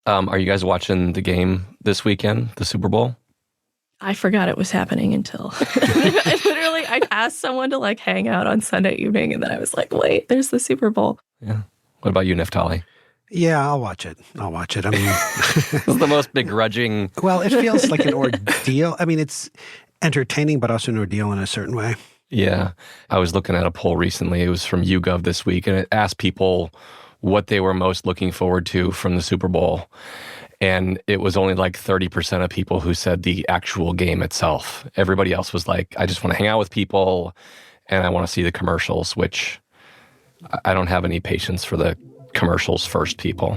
Are you guys watching the game this weekend, the Super Bowl? I forgot it was happening until I asked someone to hang out on Sunday evening, and then I was like, wait, there's the Super Bowl. Yeah. What about you, Naftali? Yeah, I'll watch it. I mean, this is the most begrudging. Well, it feels like an ordeal. I mean, it's entertaining, but also an ordeal in a certain way. Yeah. I was looking at a poll recently. It was from YouGov this week, and it asked people what they were most looking forward to from the Super Bowl. And it was only 30% of people who said the actual game itself. Everybody else was like, I just want to hang out with people and I want to see the commercials, which I don't have any patience for the commercials first people.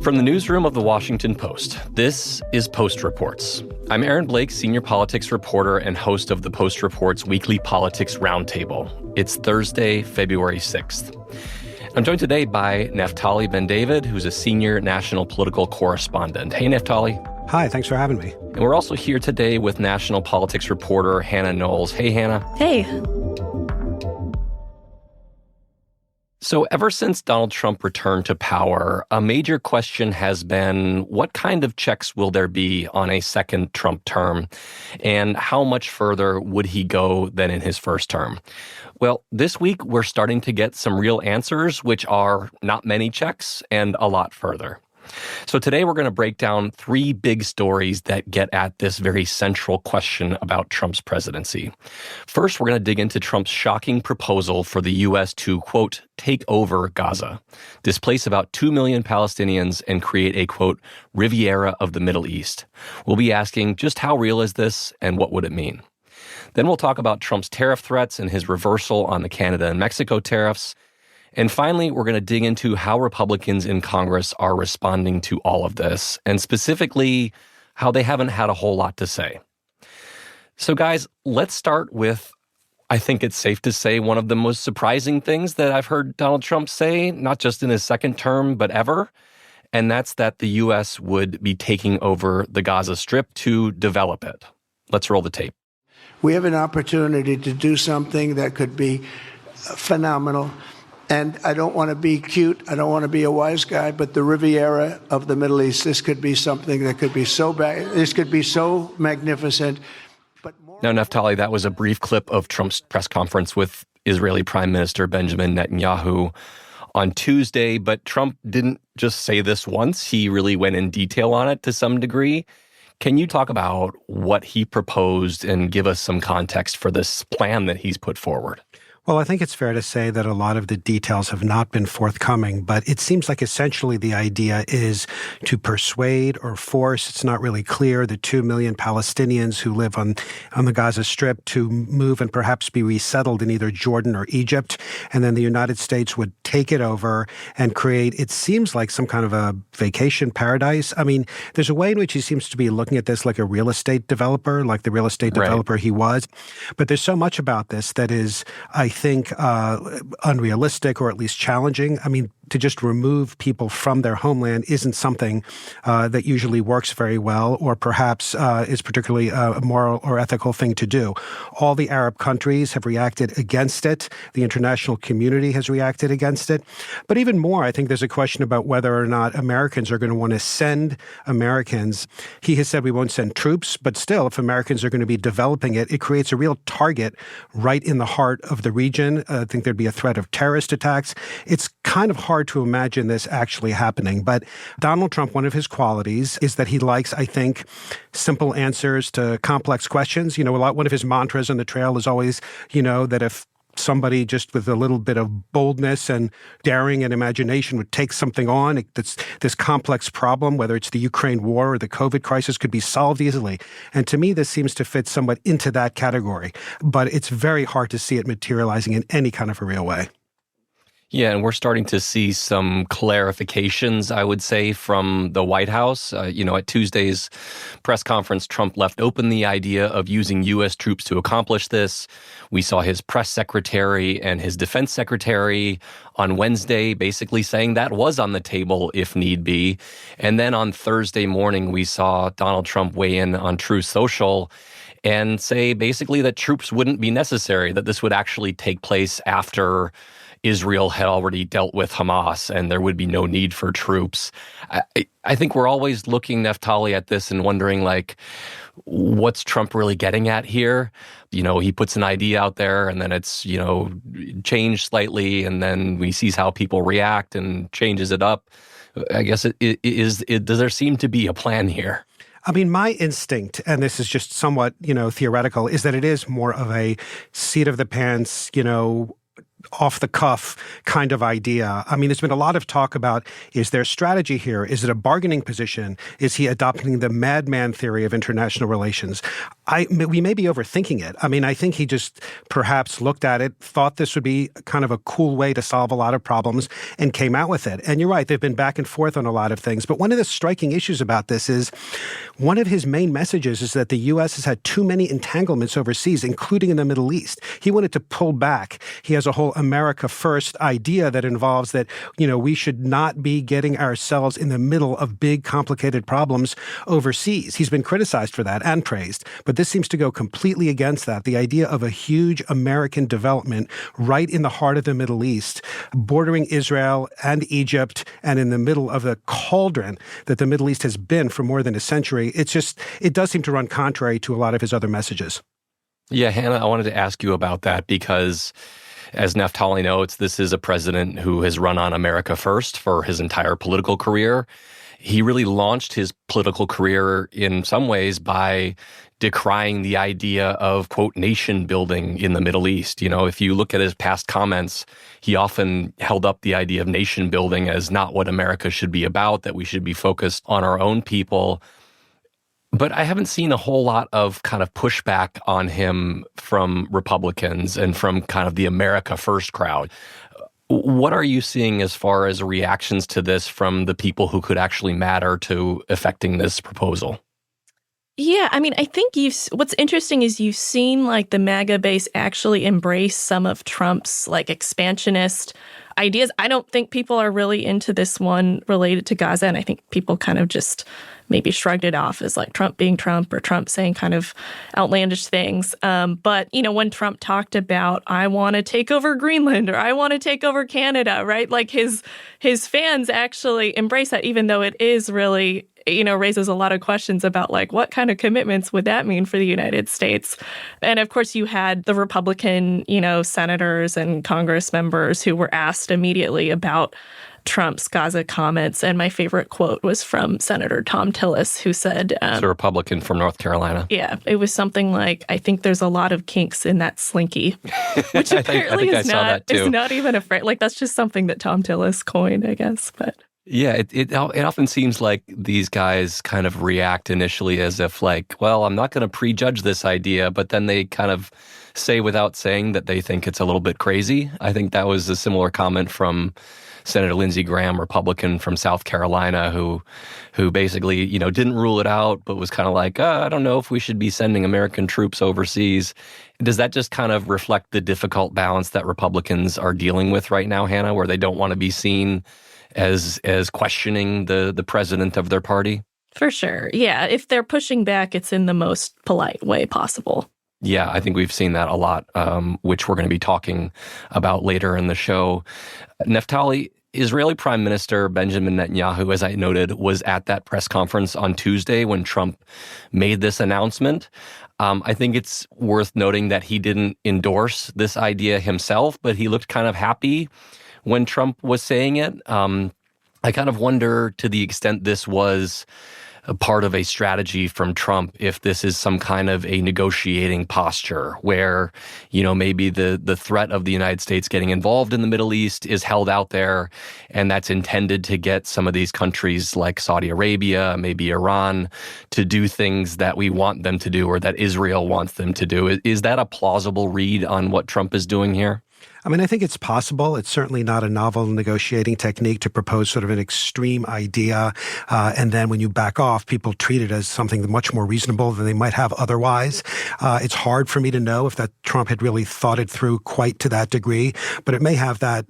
From the newsroom of the Washington Post, this is Post Reports. I'm Aaron Blake, senior politics reporter and host of the Post Reports weekly politics roundtable. It's Thursday, February 6th. I'm joined today by Naftali Ben-David, who's a senior national political correspondent. Hey, Naftali. Hi, thanks for having me. And we're also here today with national politics reporter Hannah Knowles. Hey, Hannah. Hey. So ever since Donald Trump returned to power, a major question has been what kind of checks will there be on a second Trump term? And how much further would he go than in his first term? Well, this week we're starting to get some real answers, which are not many checks and a lot further. So today we're going to break down three big stories that get at this very central question about Trump's presidency. First, we're going to dig into Trump's shocking proposal for the U.S. to, quote, take over Gaza, displace about 2 million Palestinians, and create a, quote, Riviera of the Middle East. We'll be asking just how real is this and what would it mean? Then we'll talk about Trump's tariff threats and his reversal on the Canada and Mexico tariffs. And finally, we're going to dig into how Republicans in Congress are responding to all of this, and specifically how they haven't had a whole lot to say. So guys, let's start with, I think it's safe to say, one of the most surprising things that I've heard Donald Trump say, not just in his second term, but ever, and that's that the U.S. would be taking over the Gaza Strip to develop it. Let's roll the tape. We have an opportunity to do something that could be phenomenal. And I don't want to be cute. I don't want to be a wise guy, but the Riviera of the Middle East, this could be something that could be so bad. This could be so magnificent. Now, Naftali, that was a brief clip of Trump's press conference with Israeli Prime Minister Benjamin Netanyahu on Tuesday. But Trump didn't just say this once. He really went in detail on it to some degree. Can you talk about what he proposed and give us some context for this plan that he's put forward? Well, I think it's fair to say that a lot of the details have not been forthcoming, but it seems like essentially the idea is to persuade or force, it's not really clear, the 2 million Palestinians who live on the Gaza Strip to move and perhaps be resettled in either Jordan or Egypt. And then the United States would take it over and create, it seems like some kind of a vacation paradise. I mean, there's a way in which he seems to be looking at this like a real estate developer, like the real estate developer he was. But there's so much about this that is, I think, unrealistic or at least challenging. I mean, to just remove people from their homeland isn't something that usually works very well or perhaps is particularly a moral or ethical thing to do. All the Arab countries have reacted against it. The international community has reacted against it. But even more, I think there's a question about whether or not Americans are going to want to send Americans. He has said we won't send troops, but still, if Americans are going to be developing it, it creates a real target right in the heart of the region. I think there'd be a threat of terrorist attacks. It's kind of hard to imagine this actually happening. But Donald Trump, one of his qualities is that he likes, I think, simple answers to complex questions. You know, one of his mantras on the trail is always, that if somebody just with a little bit of boldness and daring and imagination would take something on, this complex problem, whether it's the Ukraine war or the COVID crisis, could be solved easily. And to me, this seems to fit somewhat into that category. But it's very hard to see it materializing in any kind of a real way. Yeah, and we're starting to see some clarifications, I would say, from the White House. At Tuesday's press conference, Trump left open the idea of using U.S. troops to accomplish this. We saw his press secretary and his defense secretary on Wednesday basically saying that was on the table if need be. And then on Thursday morning, we saw Donald Trump weigh in on Truth Social and say basically that troops wouldn't be necessary, that this would actually take place after Israel had already dealt with Hamas and there would be no need for troops. I think we're always looking, Naftali, at this and wondering, like, what's Trump really getting at here? He puts an idea out there and then it's, changed slightly, and then he sees how people react and changes it up. I guess does there seem to be a plan here? I mean, my instinct, and this is just somewhat, theoretical, is that it is more of a seat of the pants, off the cuff kind of idea. I mean, there's been a lot of talk about, is there strategy here? Is it a bargaining position? Is he adopting the madman theory of international relations? We may be overthinking it. I mean, I think he just perhaps looked at it, thought this would be kind of a cool way to solve a lot of problems, and came out with it. And you're right, they've been back and forth on a lot of things. But one of the striking issues about this is one of his main messages is that the U.S. has had too many entanglements overseas, including in the Middle East. He wanted to pull back. He has a whole America First idea that involves that, we should not be getting ourselves in the middle of big, complicated problems overseas. He's been criticized for that and praised, but this seems to go completely against that. The idea of a huge American development right in the heart of the Middle East, bordering Israel and Egypt, and in the middle of the cauldron that the Middle East has been for more than a century. It does seem to run contrary to a lot of his other messages. Yeah, Hannah, I wanted to ask you about that because, as Naftali notes, this is a president who has run on America First for his entire political career. He really launched his political career in some ways by decrying the idea of, quote, nation building in the Middle East. If you look at his past comments, he often held up the idea of nation building as not what America should be about, that we should be focused on our own people. But I haven't seen a whole lot of kind of pushback on him from Republicans and from kind of the America First crowd. What are you seeing as far as reactions to this from the people who could actually matter to affecting this proposal? Yeah, I mean, I think what's interesting is you've seen like the MAGA base actually embrace some of Trump's like expansionist ideas. I don't think people are really into this one related to Gaza, and I think people kind of just maybe shrugged it off as like Trump being Trump or Trump saying kind of outlandish things. But, when Trump talked about, I want to take over Greenland or I want to take over Canada, right? Like his fans actually embrace that, even though it is really, raises a lot of questions about like what kind of commitments would that mean for the United States? And of course, you had the Republican, senators and Congress members who were asked immediately about Trump's Gaza comments. And my favorite quote was from Senator Tom Tillis, who said... He's a Republican from North Carolina. Yeah, it was something like, I think there's a lot of kinks in that slinky, which apparently is not even a phrase. Like, that's just something that Tom Tillis coined, I guess. But yeah, it often seems like these guys kind of react initially as if like, well, I'm not going to prejudge this idea, but then they kind of say without saying that they think it's a little bit crazy. I think that was a similar comment from Senator Lindsey Graham, Republican from South Carolina, who basically, didn't rule it out, but was kind of like, I don't know if we should be sending American troops overseas. Does that just kind of reflect the difficult balance that Republicans are dealing with right now, Hannah, where they don't want to be seen as questioning the president of their party? For sure. Yeah. If they're pushing back, it's in the most polite way possible. Yeah, I think we've seen that a lot, which we're going to be talking about later in the show. Naftali, Israeli Prime Minister Benjamin Netanyahu, as I noted, was at that press conference on Tuesday when Trump made this announcement. I think it's worth noting that he didn't endorse this idea himself, but he looked kind of happy when Trump was saying it. I kind of wonder, to the extent this was a part of a strategy from Trump, if this is some kind of a negotiating posture where, maybe the threat of the United States getting involved in the Middle East is held out there, and that's intended to get some of these countries like Saudi Arabia, maybe Iran, to do things that we want them to do or that Israel wants them to do. Is that a plausible read on what Trump is doing here? I mean, I think it's possible. It's certainly not a novel negotiating technique to propose sort of an extreme idea. And then when you back off, people treat it as something much more reasonable than they might have otherwise. It's hard for me to know if that Trump had really thought it through quite to that degree, but it may have that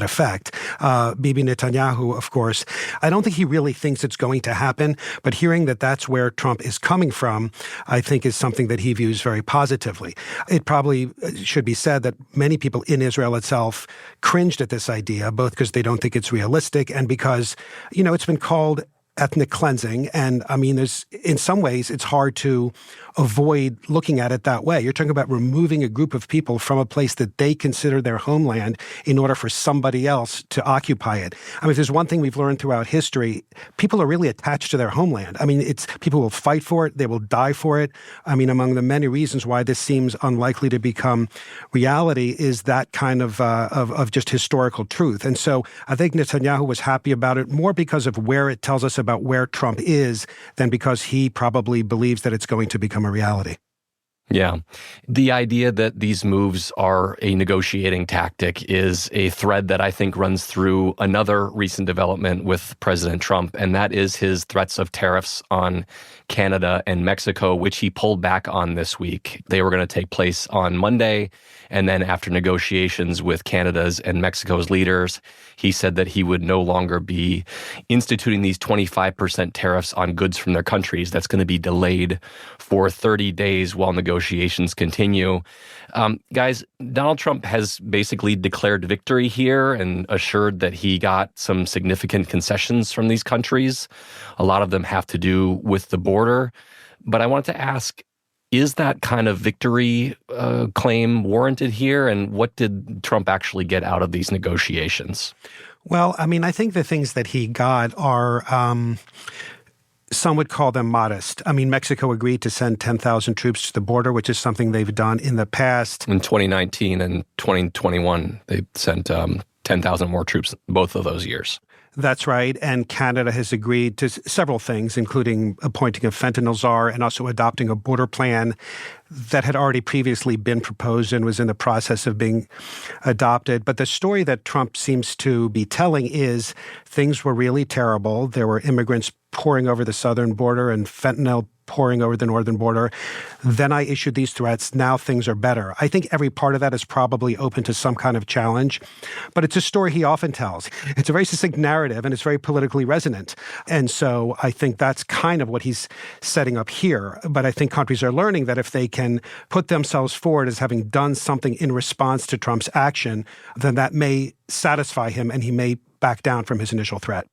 effect. Bibi Netanyahu, of course. I don't think he really thinks it's going to happen, but hearing that that's where Trump is coming from, I think is something that he views very positively. It probably should be said that many people in Israel itself cringed at this idea, both because they don't think it's realistic and because, it's been called ethnic cleansing. And I mean, in some ways, it's hard to avoid looking at it that way. You're talking about removing a group of people from a place that they consider their homeland in order for somebody else to occupy it. I mean, if there's one thing we've learned throughout history, people are really attached to their homeland. I mean, people will fight for it. They will die for it. I mean, among the many reasons why this seems unlikely to become reality is that kind of just historical truth. And so I think Netanyahu was happy about it more because of where it tells us about where Trump is than because he probably believes that it's going to become a reality. Yeah. The idea that these moves are a negotiating tactic is a thread that I think runs through another recent development with President Trump, and that is his threats of tariffs on Canada and Mexico, which he pulled back on this week. They were going to take place on Monday, and then after negotiations with Canada's and Mexico's leaders, he said that he would no longer be instituting these 25% tariffs on goods from their countries. That's going to be delayed for 30 days while negotiations continue. Guys, Donald Trump has basically declared victory here and assured that he got some significant concessions from these countries. A lot of them have to do with the border. But I wanted to ask, is that kind of victory claim warranted here? And what did Trump actually get out of these negotiations? Well, I mean, I think the things that he got are, some would call them modest. I mean, Mexico agreed to send 10,000 troops to the border, which is something they've done in the past. In 2019 and 2021, they sent 10,000 more troops both of those years. That's right. And Canada has agreed to several things, including appointing a fentanyl czar and also adopting a border plan that had already previously been proposed and was in the process of being adopted. But the story that Trump seems to be telling is things were really terrible. There were immigrants pouring over the southern border and fentanyl pouring over the northern border. Then I issued these threats. Now things are better. I think every part of that is probably open to some kind of challenge, but it's a story he often tells. It's a very succinct narrative and it's very politically resonant. And so I think that's kind of what he's setting up here. But I think countries are learning that if they can put themselves forward as having done something in response to Trump's action, then that may satisfy him and he may back down from his initial threat.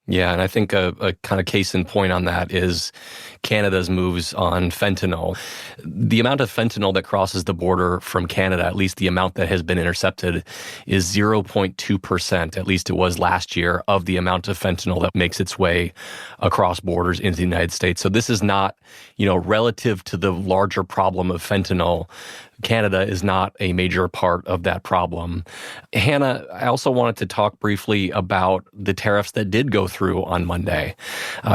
Yeah, and I think a kind of case in point on that is Canada's moves on fentanyl. The amount of fentanyl that crosses the border from Canada, at least the amount that has been intercepted, is 0.2%, at least it was last year, of the amount of fentanyl that makes its way across borders into the United States. So this is not, relative to the larger problem of fentanyl, Canada is not a major part of that problem. Hannah, I also wanted to talk briefly about the tariffs that did go through on Monday.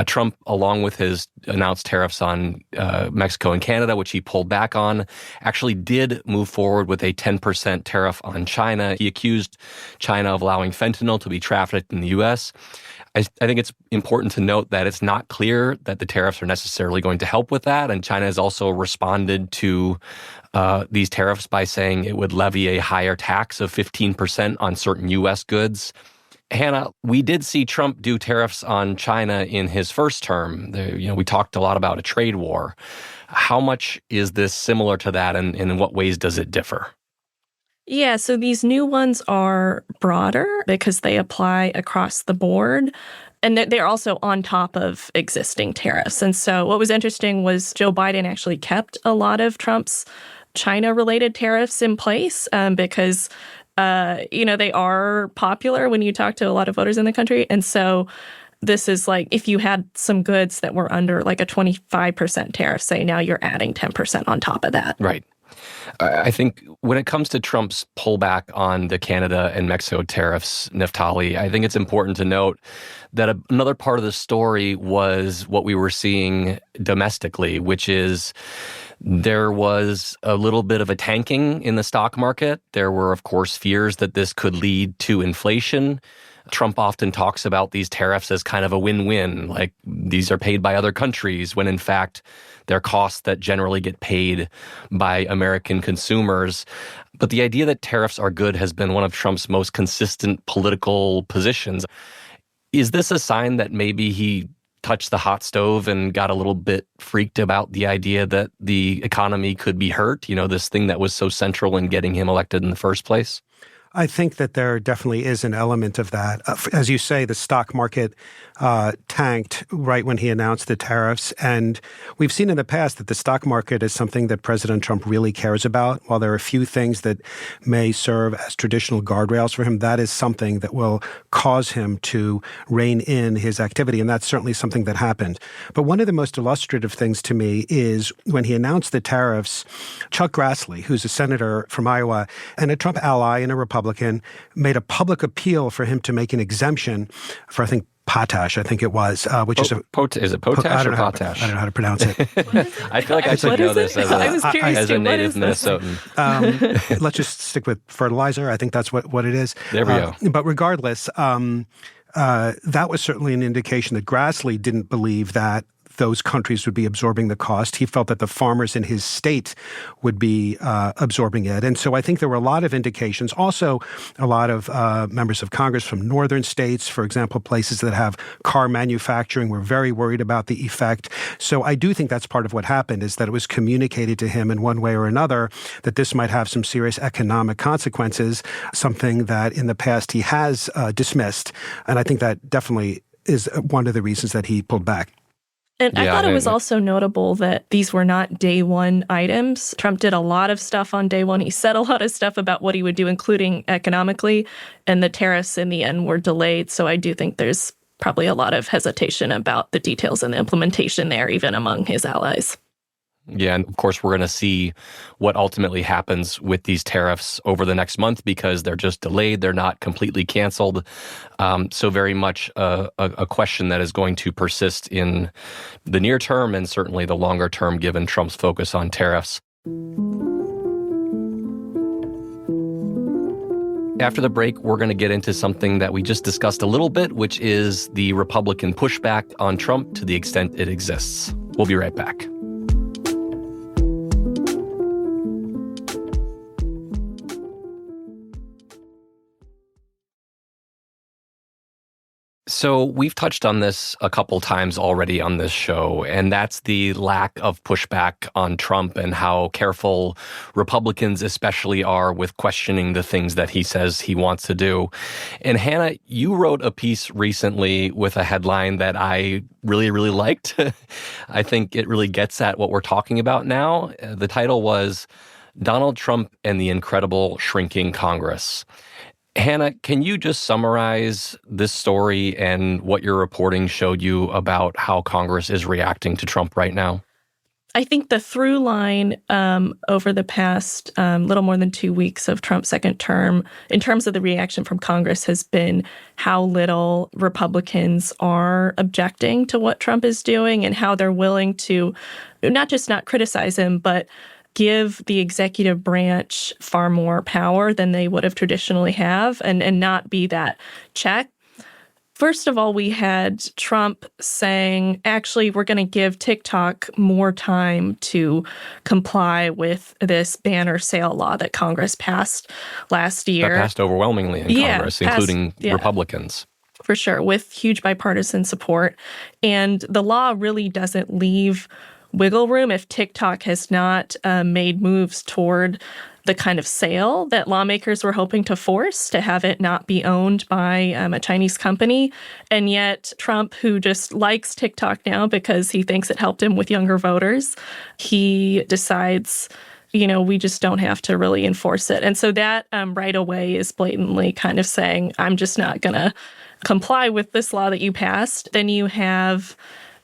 Trump, along with his announced tariffs on Mexico and Canada, which he pulled back on, actually did move forward with a 10% tariff on China. He accused China of allowing fentanyl to be trafficked in the U.S. I think it's important to note that it's not clear that the tariffs are necessarily going to help with that. And China has also responded to these tariffs by saying it would levy a higher tax of 15% on certain U.S. goods. Hannah, we did see Trump do tariffs on China in his first term. We talked a lot about a trade war. How much is this similar to that, and in what ways does it differ? Yeah, so these new ones are broader because they apply across the board. And they're also on top of existing tariffs. And so what was interesting was Joe Biden actually kept a lot of Trump's China-related tariffs in place because, they are popular when you talk to a lot of voters in the country. And so this is like if you had some goods that were under like a 25% tariff, say now you're adding 10% on top of that. Right. I think when it comes to Trump's pullback on the Canada and Mexico tariffs, Naftali, I think it's important to note that another part of the story was what we were seeing domestically, which is There was a little bit of a tanking in the stock market. There were, of course, fears that this could lead to inflation. Trump often talks about these tariffs as kind of a win-win, like these are paid by other countries, when in fact they're costs that generally get paid by American consumers. But the idea that tariffs are good has been one of Trump's most consistent political positions. Is this a sign that maybe he touched the hot stove and got a little bit freaked about the idea that the economy could be hurt? You know, this thing that was so central in getting him elected in the first place? I think that there definitely is an element of that. As you say, the stock market tanked right when he announced the tariffs. And we've seen in the past that the stock market is something that President Trump really cares about. While there are a few things that may serve as traditional guardrails for him, that is something that will cause him to rein in his activity. And that's certainly something that happened. But one of the most illustrative things to me is when he announced the tariffs, Chuck Grassley, who's a senator from Iowa and a Trump ally and a Republican, made a public appeal for him to make an exemption for, I think, potash, I think it was, which is a... Is it potash or potash? I don't know how to pronounce it. I feel like I should know this as a native Minnesotan. Let's just stick with fertilizer. I think that's what it is. There we go. But regardless, that was certainly an indication that Grassley didn't believe that those countries would be absorbing the cost. He felt that the farmers in his state would be absorbing it. And so I think there were a lot of indications. Also, a lot of members of Congress from northern states, for example, places that have car manufacturing, were very worried about the effect. So I do think that's part of what happened, is that it was communicated to him in one way or another that this might have some serious economic consequences, something that in the past he has dismissed. And I think that definitely is one of the reasons that he pulled back. And I thought it was also notable that these were not day one items. Trump did a lot of stuff on day one. He said a lot of stuff about what he would do, including economically, and the tariffs in the end were delayed. So I do think there's probably a lot of hesitation about the details and the implementation there, even among his allies. Yeah, and of course, we're going to see what ultimately happens with these tariffs over the next month because they're just delayed. They're not completely canceled. So very much a question that is going to persist in the near term and certainly the longer term, given Trump's focus on tariffs. After the break, we're going to get into something that we just discussed a little bit, which is the Republican pushback on Trump to the extent it exists. We'll be right back. So we've touched on this a couple times already on this show, and that's the lack of pushback on Trump and how careful Republicans especially are with questioning the things that he says he wants to do. And Hannah, you wrote a piece recently with a headline that I really, really liked. I think it really gets at what we're talking about now. The title was Donald Trump and the Incredible Shrinking Congress. Hannah, can you just summarize this story and what your reporting showed you about how Congress is reacting to Trump right now? I think the through line over the past little more than 2 weeks of Trump's second term, in terms of the reaction from Congress, has been how little Republicans are objecting to what Trump is doing and how they're willing to not just not criticize him, but give the executive branch far more power than they would have traditionally have and not be that check. First of all, we had Trump saying, actually, we're going to give TikTok more time to comply with this banner sale law that Congress passed last year. That passed overwhelmingly in Congress, including Republicans. For sure, with huge bipartisan support. And the law really doesn't leave wiggle room if TikTok has not made moves toward the kind of sale that lawmakers were hoping to force, to have it not be owned by a Chinese company. And yet Trump, who just likes TikTok now because he thinks it helped him with younger voters, he decides, we just don't have to really enforce it. And so that right away is blatantly kind of saying, I'm just not going to comply with this law that you passed. Then you have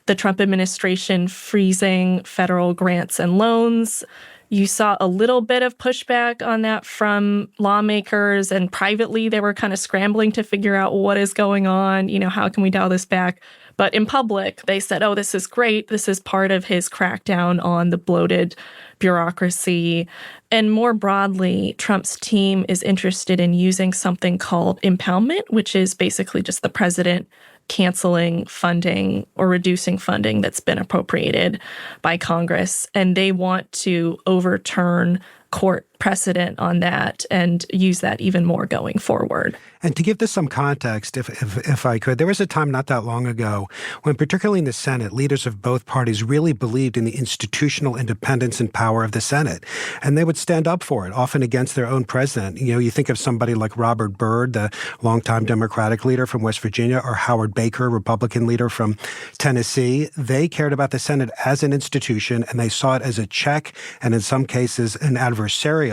the Trump administration freezing federal grants and loans. You saw a little bit of pushback on that from lawmakers, and privately they were kind of scrambling to figure out what is going on, how can we dial this back? But in public, they said, oh, this is great. This is part of his crackdown on the bloated bureaucracy. And more broadly, Trump's team is interested in using something called impoundment, which is basically just the president canceling funding or reducing funding that's been appropriated by Congress. And they want to overturn court precedent on that and use that even more going forward. And to give this some context, if I could, there was a time not that long ago when, particularly in the Senate, leaders of both parties really believed in the institutional independence and power of the Senate. And they would stand up for it, often against their own president. You think of somebody like Robert Byrd, the longtime Democratic leader from West Virginia, or Howard Baker, Republican leader from Tennessee. They cared about the Senate as an institution, and they saw it as a check and, in some cases, an adversarial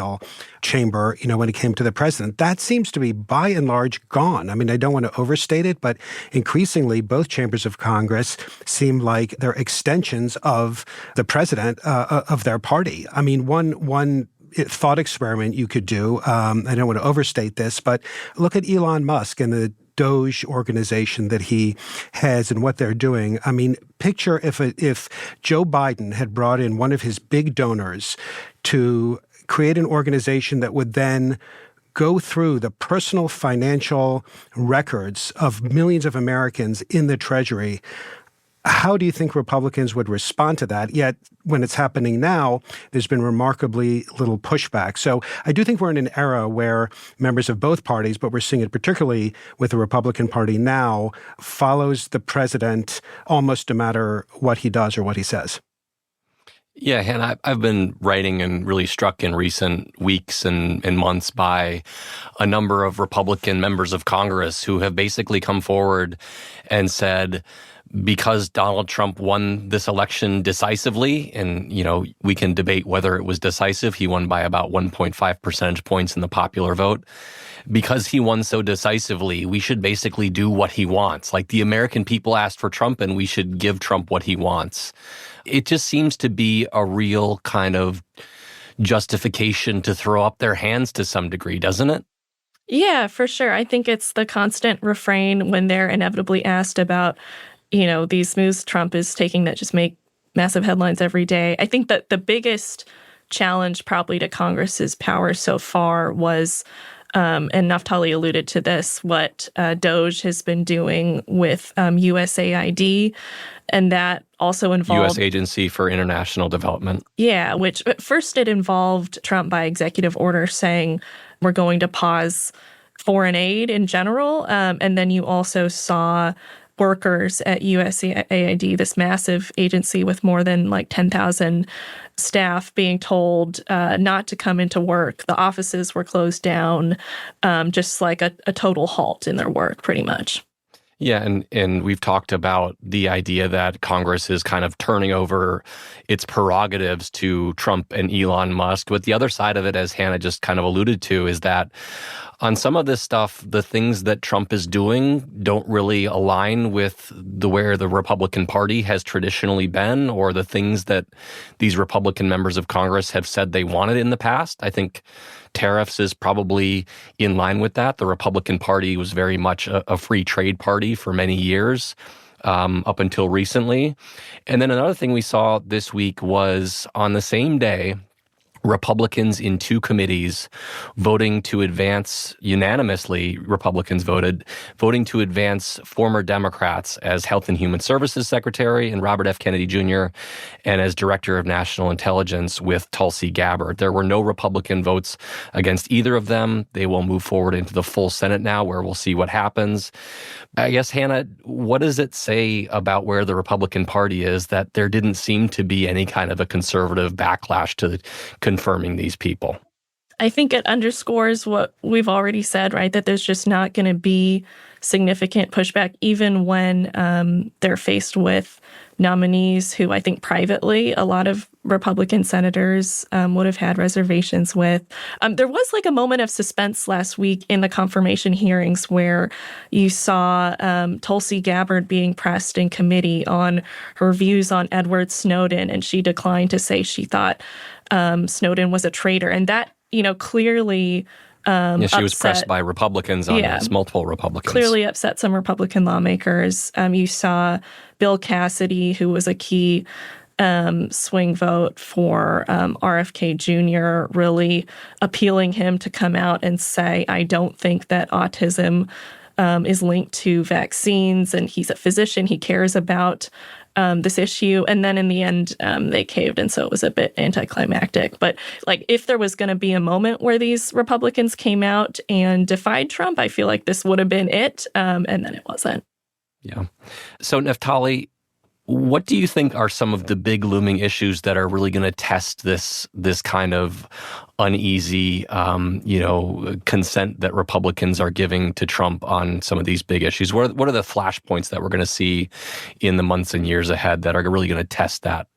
chamber, when it came to the president. That seems to be, by and large, gone. I mean, I don't want to overstate it, but increasingly, both chambers of Congress seem like they're extensions of the president of their party. I mean, one thought experiment you could do, I don't want to overstate this, but look at Elon Musk and the Doge organization that he has and what they're doing. I mean, picture if Joe Biden had brought in one of his big donors to create an organization that would then go through the personal financial records of millions of Americans in the Treasury. How do you think Republicans would respond to that? Yet, when it's happening now, there's been remarkably little pushback. So I do think we're in an era where members of both parties, but we're seeing it particularly with the Republican Party now, follows the president almost no matter what he does or what he says. Yeah, Hannah, I've been writing and really struck in recent weeks and months by a number of Republican members of Congress who have basically come forward and said, because Donald Trump won this election decisively, and, we can debate whether it was decisive. He won by about 1.5 percentage points in the popular vote. Because he won so decisively, we should basically do what he wants. Like, the American people asked for Trump, and we should give Trump what he wants. It just seems to be a real kind of justification to throw up their hands to some degree, doesn't it? Yeah, for sure. I think it's the constant refrain when they're inevitably asked about, these moves Trump is taking that just make massive headlines every day. I think that the biggest challenge probably to Congress's power so far was, and Naftali alluded to this, what Doge has been doing with USAID. And that also involved U.S. Agency for International Development. Yeah, which at first it involved Trump by executive order saying we're going to pause foreign aid in general. And then you also saw workers at USAID, this massive agency with more than 10,000 staff, being told not to come into work. The offices were closed down, just like a total halt in their work, pretty much. Yeah, and we've talked about the idea that Congress is kind of turning over its prerogatives to Trump and Elon Musk. But the other side of it, as Hannah just kind of alluded to, is that on some of this stuff, the things that Trump is doing don't really align with where the Republican Party has traditionally been, or the things that these Republican members of Congress have said they wanted in the past. I think tariffs is probably in line with that. The Republican Party was very much a free trade party for many years, up until recently. And then another thing we saw this week was on the same day, Republicans in two committees voting to advance, unanimously Republicans voting to advance former Democrats as Health and Human Services Secretary and Robert F. Kennedy Jr. and as Director of National Intelligence with Tulsi Gabbard. There were no Republican votes against either of them. They will move forward into the full Senate now, where we'll see what happens. I guess, Hannah, what does it say about where the Republican Party is that there didn't seem to be any kind of a conservative backlash to confirming these people? I think it underscores what we've already said, right? That there's just not going to be significant pushback, even when they're faced with nominees who I think privately a lot of Republican senators would have had reservations with. There was a moment of suspense last week in the confirmation hearings where you saw Tulsi Gabbard being pressed in committee on her views on Edward Snowden, and she declined to say she thought Snowden was a traitor. And that, clearly she was pressed by Republicans on this, multiple Republicans. Clearly upset some Republican lawmakers. You saw Bill Cassidy, who was a key swing vote for RFK Jr., really appealing him to come out and say, I don't think that autism is linked to vaccines, and he's a physician. He cares about this issue. And then in the end, they caved. And so it was a bit anticlimactic. But if there was going to be a moment where these Republicans came out and defied Trump, I feel like this would have been it. And then it wasn't. Yeah. So Naftali, what do you think are some of the big looming issues that are really going to test this kind of uneasy, consent that Republicans are giving to Trump on some of these big issues? What are the flashpoints that we're going to see in the months and years ahead that are really going to test that?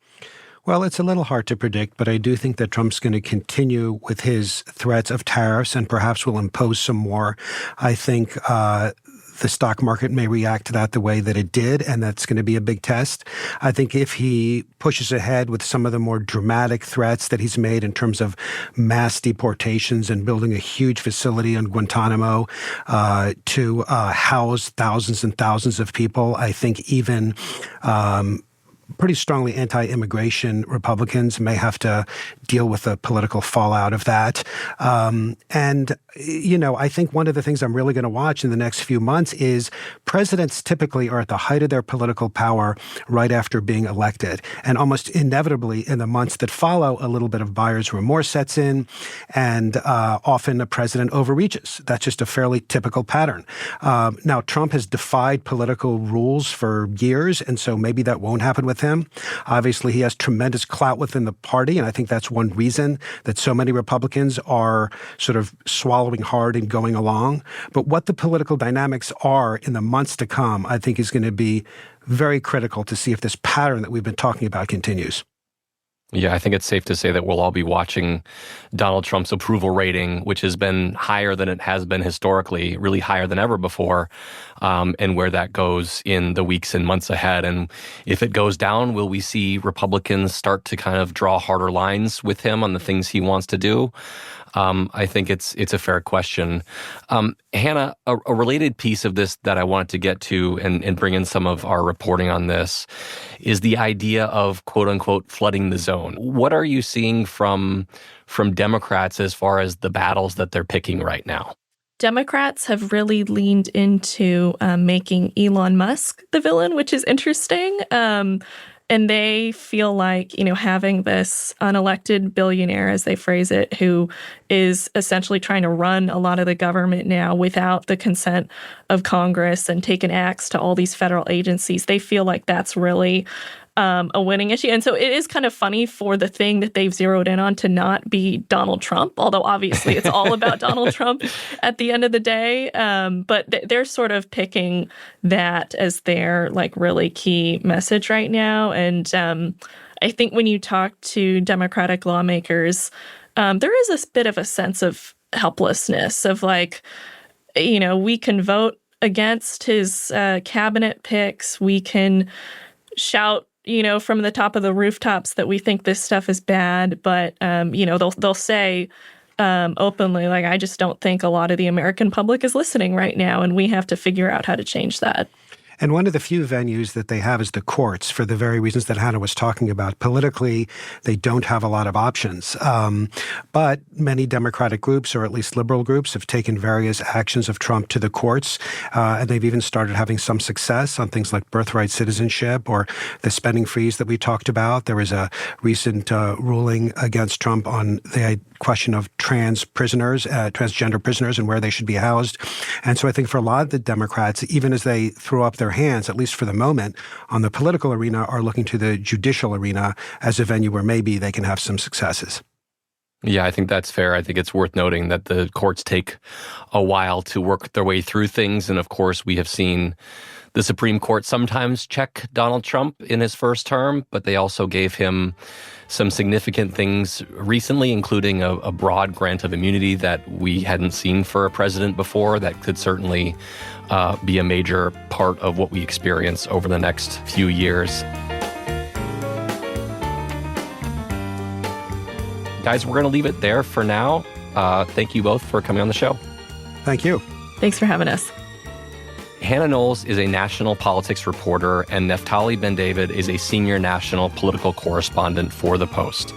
Well, it's a little hard to predict, but I do think that Trump's going to continue with his threats of tariffs and perhaps will impose some more. I think the stock market may react to that the way that it did, and that's going to be a big test. I think if he pushes ahead with some of the more dramatic threats that he's made in terms of mass deportations and building a huge facility in Guantanamo to house thousands and thousands of people, I think even pretty strongly anti-immigration Republicans may have to deal with the political fallout of that. I think one of the things I'm really going to watch in the next few months is presidents typically are at the height of their political power right after being elected. And almost inevitably in the months that follow, a little bit of buyer's remorse sets in, and often a president overreaches. That's just a fairly typical pattern. Now, Trump has defied political rules for years, and so maybe that won't happen with him. Obviously, he has tremendous clout within the party, and I think that's one reason that so many Republicans are sort of swallowing hard and going along. But what the political dynamics are in the months to come, I think is going to be very critical to see if this pattern that we've been talking about continues. Yeah, I think it's safe to say that we'll all be watching Donald Trump's approval rating, which has been higher than it has been historically, really higher than ever before, and where that goes in the weeks and months ahead. And if it goes down, will we see Republicans start to kind of draw harder lines with him on the things he wants to do? I think it's a fair question. Hannah, a related piece of this that I wanted to get to and bring in some of our reporting on this is the idea of quote unquote flooding the zone. What are you seeing from Democrats as far as the battles that they're picking right now? Democrats have really leaned into making Elon Musk the villain, which is interesting. And they feel like, having this unelected billionaire, as they phrase it, who is essentially trying to run a lot of the government now without the consent of Congress and take an axe to all these federal agencies, they feel like that's really a winning issue. And so it is kind of funny for the thing that they've zeroed in on to not be Donald Trump, although obviously it's all about Donald Trump at the end of the day. But they're sort of picking that as their really key message right now. And I think when you talk to Democratic lawmakers, there is a bit of a sense of helplessness of we can vote against his cabinet picks. We can shout from the top of the rooftops that we think this stuff is bad, but they'll say openly, I just don't think a lot of the American public is listening right now, and we have to figure out how to change that. And one of the few venues that they have is the courts, for the very reasons that Hannah was talking about. Politically, they don't have a lot of options. But many Democratic groups, or at least liberal groups, have taken various actions of Trump to the courts. And they've even started having some success on things like birthright citizenship or the spending freeze that we talked about. There was a recent ruling against Trump on the question of transgender prisoners and where they should be housed. And so I think for a lot of the Democrats, even as they throw up their hands, at least for the moment, on the political arena, are looking to the judicial arena as a venue where maybe they can have some successes. Yeah, I think that's fair. I think it's worth noting that the courts take a while to work their way through things. And of course, we have seen the Supreme Court sometimes check Donald Trump in his first term, but they also gave him some significant things recently, including a broad grant of immunity that we hadn't seen for a president before. That could certainly be a major part of what we experience over the next few years. Guys, we're going to leave it there for now. Thank you both for coming on the show. Thank you. Thanks for having us. Hannah Knowles is a national politics reporter, and Neftali Ben-David is a senior national political correspondent for The Post.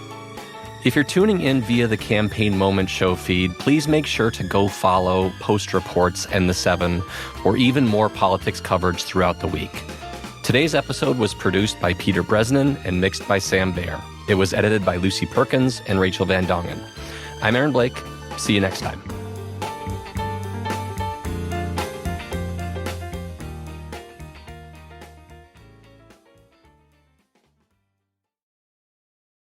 If you're tuning in via the Campaign Moment show feed, please make sure to go follow Post Reports and The Seven for even more politics coverage throughout the week. Today's episode was produced by Peter Bresnan and mixed by Sam Baer. It was edited by Lucy Perkins and Rachel Van Dongen. I'm Aaron Blake. See you next time.